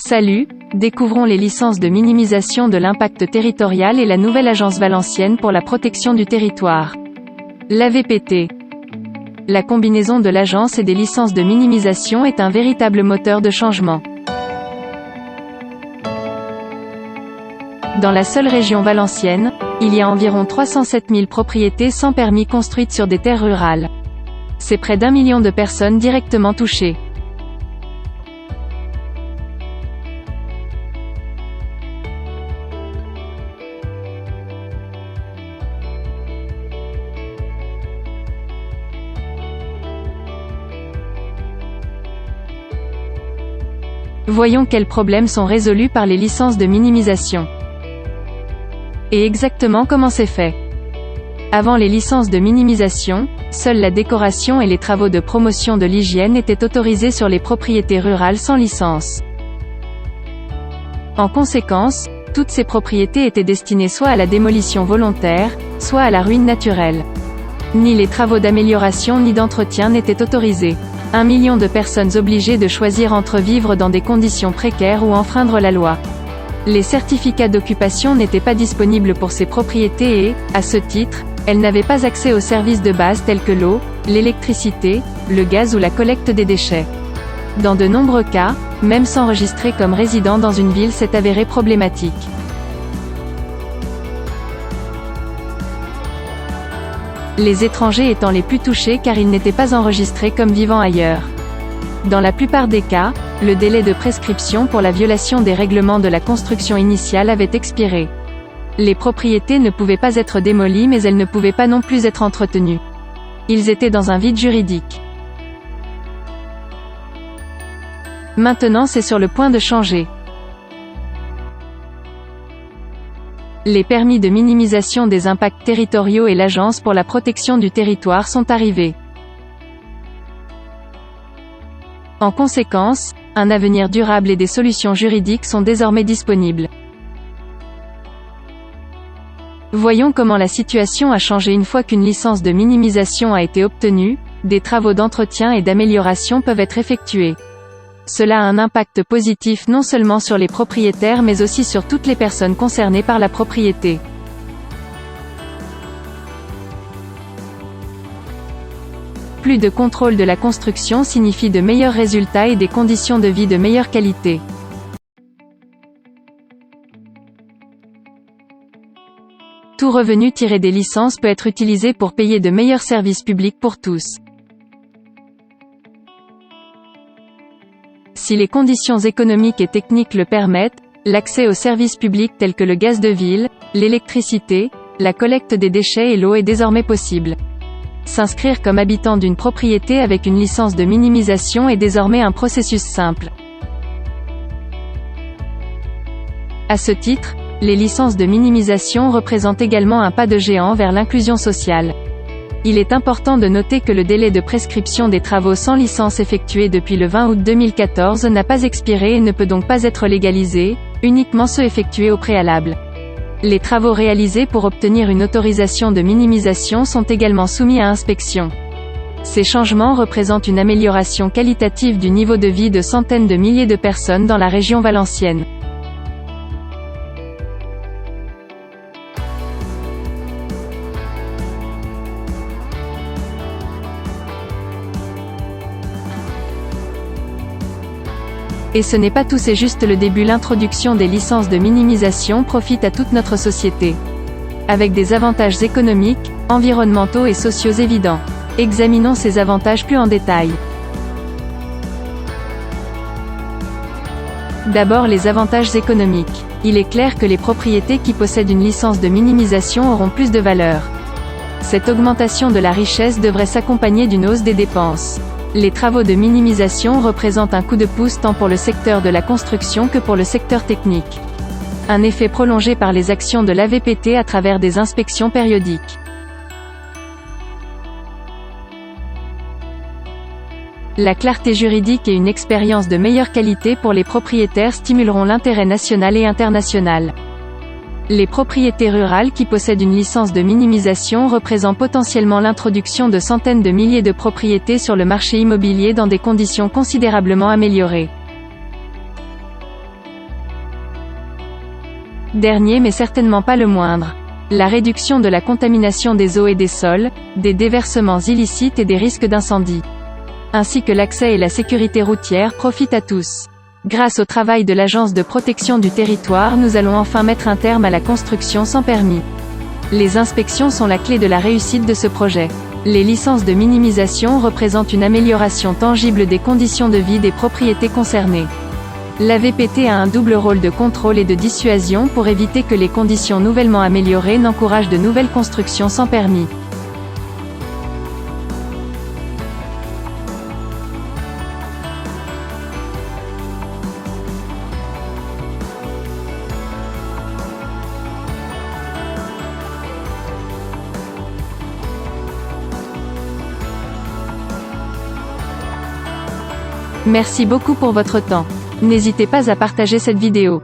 Salut, découvrons les licences de minimisation de l'impact territorial et la nouvelle agence valencienne pour la protection du territoire. L'AVPT. La combinaison de l'agence et des licences de minimisation est un véritable moteur de changement. Dans la seule région valencienne, il y a environ 307 000 propriétés sans permis construites sur des terres rurales. C'est près d'1 million de personnes directement touchées. Voyons quels problèmes sont résolus par les licences de minimisation. Et exactement comment c'est fait. Avant les licences de minimisation, seule la décoration et les travaux de promotion de l'hygiène étaient autorisés sur les propriétés rurales sans licence. En conséquence, toutes ces propriétés étaient destinées soit à la démolition volontaire, soit à la ruine naturelle. Ni les travaux d'amélioration ni d'entretien n'étaient autorisés. 1 million de personnes obligées de choisir entre vivre dans des conditions précaires ou enfreindre la loi. Les certificats d'occupation n'étaient pas disponibles pour ces propriétés et, à ce titre, elles n'avaient pas accès aux services de base tels que l'eau, l'électricité, le gaz ou la collecte des déchets. Dans de nombreux cas, même s'enregistrer comme résident dans une ville s'est avéré problématique. Les étrangers étant les plus touchés car ils n'étaient pas enregistrés comme vivant ailleurs. Dans la plupart des cas, le délai de prescription pour la violation des règlements de la construction initiale avait expiré. Les propriétés ne pouvaient pas être démolies mais elles ne pouvaient pas non plus être entretenues. Ils étaient dans un vide juridique. Maintenant c'est sur le point de changer. Les permis de minimisation des impacts territoriaux et l'Agence pour la protection du territoire sont arrivés. En conséquence, un avenir durable et des solutions juridiques sont désormais disponibles. Voyons comment la situation a changé une fois qu'une licence de minimisation a été obtenue, des travaux d'entretien et d'amélioration peuvent être effectués. Cela a un impact positif non seulement sur les propriétaires mais aussi sur toutes les personnes concernées par la propriété. Plus de contrôle de la construction signifie de meilleurs résultats et des conditions de vie de meilleure qualité. Tout revenu tiré des licences peut être utilisé pour payer de meilleurs services publics pour tous. Si les conditions économiques et techniques le permettent, l'accès aux services publics tels que le gaz de ville, l'électricité, la collecte des déchets et l'eau est désormais possible. S'inscrire comme habitant d'une propriété avec une licence de minimisation est désormais un processus simple. À ce titre, les licences de minimisation représentent également un pas de géant vers l'inclusion sociale. Il est important de noter que le délai de prescription des travaux sans licence effectués depuis le 20 août 2014 n'a pas expiré et ne peut donc pas être légalisé, uniquement ceux effectués au préalable. Les travaux réalisés pour obtenir une autorisation de minimisation sont également soumis à inspection. Ces changements représentent une amélioration qualitative du niveau de vie de centaines de milliers de personnes dans la région valencienne. Et ce n'est pas tout, c'est juste le début. L'introduction des licences de minimisation profite à toute notre société. Avec des avantages économiques, environnementaux et sociaux évidents. Examinons ces avantages plus en détail. D'abord les avantages économiques. Il est clair que les propriétés qui possèdent une licence de minimisation auront plus de valeur. Cette augmentation de la richesse devrait s'accompagner d'une hausse des dépenses. Les travaux de minimisation représentent un coup de pouce tant pour le secteur de la construction que pour le secteur technique. Un effet prolongé par les actions de l'AVPT à travers des inspections périodiques. La clarté juridique et une expérience de meilleure qualité pour les propriétaires stimuleront l'intérêt national et international. Les propriétés rurales qui possèdent une licence de minimisation représentent potentiellement l'introduction de centaines de milliers de propriétés sur le marché immobilier dans des conditions considérablement améliorées. Dernier mais certainement pas le moindre. La réduction de la contamination des eaux et des sols, des déversements illicites et des risques d'incendie. Ainsi que l'accès et la sécurité routière profitent à tous. Grâce au travail de l'Agence de protection du territoire, nous allons enfin mettre un terme à la construction sans permis. Les inspections sont la clé de la réussite de ce projet. Les licences de minimisation représentent une amélioration tangible des conditions de vie des propriétés concernées. L'AVPT a un double rôle de contrôle et de dissuasion pour éviter que les conditions nouvellement améliorées n'encouragent de nouvelles constructions sans permis. Merci beaucoup pour votre temps. N'hésitez pas à partager cette vidéo.